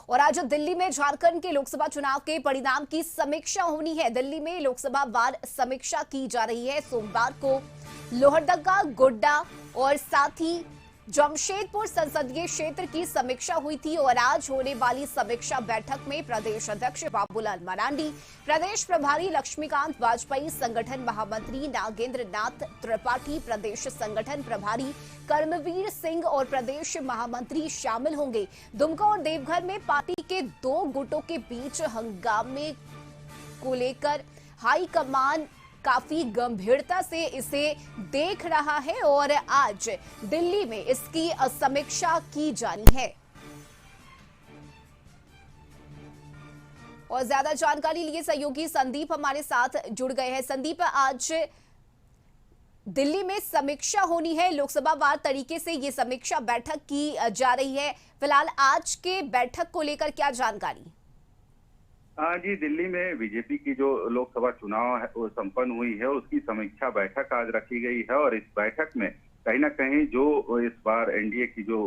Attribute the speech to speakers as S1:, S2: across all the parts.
S1: और आज दिल्ली में झारखंड के लोकसभा चुनाव के परिणाम की समीक्षा होनी है। दिल्ली में लोकसभा वार समीक्षा की जा रही है। सोमवार को लोहरदगा, गोड्डा और साथ ही जमशेदपुर संसदीय क्षेत्र की समीक्षा हुई थी और आज होने वाली समीक्षा बैठक में प्रदेश अध्यक्ष बाबूलाल मरांडी, प्रदेश प्रभारी लक्ष्मीकांत वाजपेयी, संगठन महामंत्री नागेंद्र नाथ त्रिपाठी, प्रदेश संगठन प्रभारी कर्मवीर सिंह और प्रदेश महामंत्री शामिल होंगे। दुमका और देवघर में पार्टी के दो गुटों के बीच हंगामे को लेकर हाईकमान काफी गंभीरता से इसे देख रहा है और आज दिल्ली में इसकी समीक्षा की जानी है। और ज्यादा जानकारी लिए सहयोगी संदीप हमारे साथ जुड़ गए हैं। संदीप, आज दिल्ली में समीक्षा होनी है, लोकसभा वार तरीके से ये समीक्षा बैठक की जा रही है। फिलहाल आज के बैठक को लेकर क्या जानकारी?
S2: जी, दिल्ली में बीजेपी की जो लोकसभा चुनाव है वो संपन्न हुई है, उसकी समीक्षा बैठक आज रखी गई है। और इस बैठक में कहीं ना कहीं जो इस बार एनडीए की जो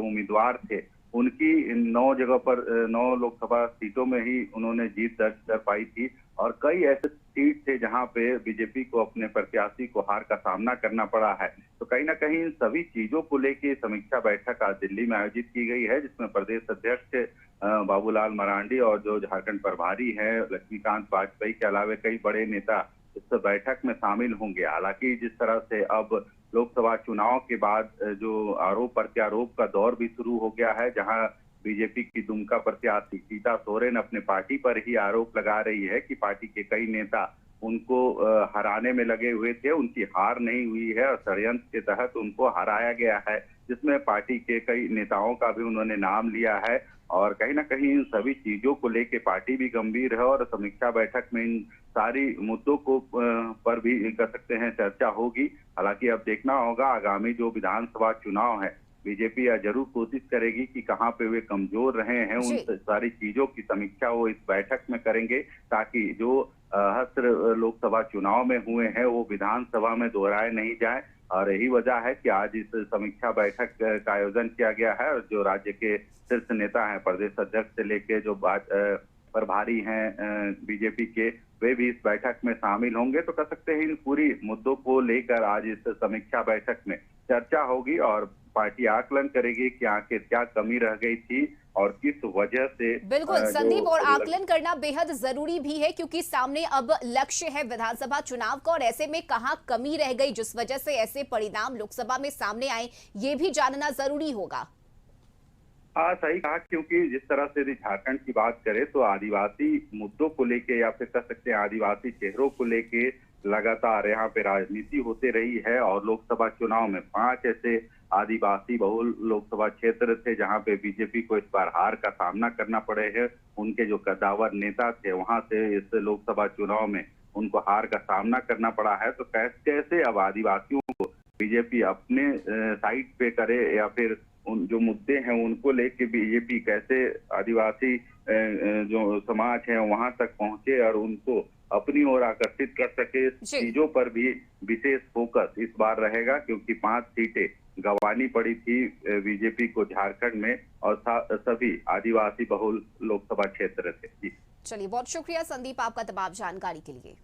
S2: उम्मीदवार थे उनकी 9 जगह पर 9 लोकसभा सीटों में ही उन्होंने जीत दर्ज कर पाई थी। और कई ऐसे सीट थे जहां पे बीजेपी को अपने प्रत्याशी को हार का सामना करना पड़ा है। तो कहीं ना कहीं इन सभी चीजों को लेकर समीक्षा बैठक आज दिल्ली में आयोजित की गई है, जिसमें प्रदेश अध्यक्ष बाबूलाल मरांडी और जो झारखंड प्रभारी है लक्ष्मीकांत वाजपेयी के अलावा कई बड़े नेता इस बैठक में शामिल होंगे। हालांकि जिस तरह से अब लोकसभा चुनाव के बाद जो आरोप प्रत्यारोप का दौर भी शुरू हो गया है, जहां बीजेपी की दुमका प्रत्याशी सीता सोरेन अपने पार्टी पर ही आरोप लगा रही है कि पार्टी के कई नेता उनको हराने में लगे हुए थे, उनकी हार नहीं हुई है और षड्यंत्र के तहत उनको हराया गया है, जिसमें पार्टी के कई नेताओं का भी उन्होंने नाम लिया है। और कहीं ना कहीं इन सभी चीजों को लेके पार्टी भी गंभीर है और समीक्षा बैठक में इन सारी मुद्दों को पर भी कर सकते हैं चर्चा होगी। हालांकि अब देखना होगा आगामी जो विधानसभा चुनाव है, बीजेपी जरूर कोशिश करेगी कि कहां पे वे कमजोर रहे हैं, उन सारी चीजों की समीक्षा वो इस बैठक में करेंगे, ताकि जो हस्त्र लोकसभा चुनाव में हुए हैं वो विधानसभा में दोहराए नहीं जाए। और यही वजह है कि आज इस समीक्षा बैठक का आयोजन किया गया है। और जो राज्य के शीर्ष नेता हैं, प्रदेश अध्यक्ष से लेके जो प्रभारी हैं बीजेपी के, वे भी इस बैठक में शामिल होंगे। तो कह सकते हैं इन पूरी मुद्दों को लेकर आज इस समीक्षा बैठक में चर्चा होगी और पार्टी आकलन करेगी कि आखिर क्या कमी रह गई थी और किस वजह से।
S1: बिल्कुल संदीप, और आकलन करना बेहद जरूरी भी है क्योंकि सामने अब लक्ष्य है विधानसभा चुनाव का और ऐसे में कहां कमी रह गई जिस वजह से ऐसे परिणाम लोकसभा में सामने आए, ये भी जानना जरूरी होगा।
S2: हाँ, सही कहा, क्योंकि जिस तरह से यदि झारखंड की बात करें तो आदिवासी मुद्दों को लेके या फिर कह सकते हैं आदिवासी चेहरों को लेके लगातार यहाँ पे राजनीति होती रही है। और लोकसभा चुनाव में 5 ऐसे आदिवासी बहुल लोकसभा क्षेत्र थे जहाँ पे बीजेपी को इस बार हार का सामना करना पड़े है। उनके जो कद्दावर नेता थे वहां से इस लोकसभा चुनाव में उनको हार का सामना करना पड़ा है। तो कैसे अब आदिवासियों को बीजेपी अपने साइड पे करे या फिर उन जो मुद्दे हैं उनको लेके बीजेपी कैसे आदिवासी जो समाज है वहां तक पहुंचे और उनको अपनी ओर आकर्षित कर सके, इस चीजों पर भी विशेष फोकस इस बार रहेगा, क्योंकि 5 सीटें गंवानी पड़ी थी बीजेपी को झारखंड में और सभी आदिवासी बहुल लोकसभा क्षेत्र थे।
S1: चलिए, बहुत शुक्रिया संदीप आपका तमाम जानकारी के लिए।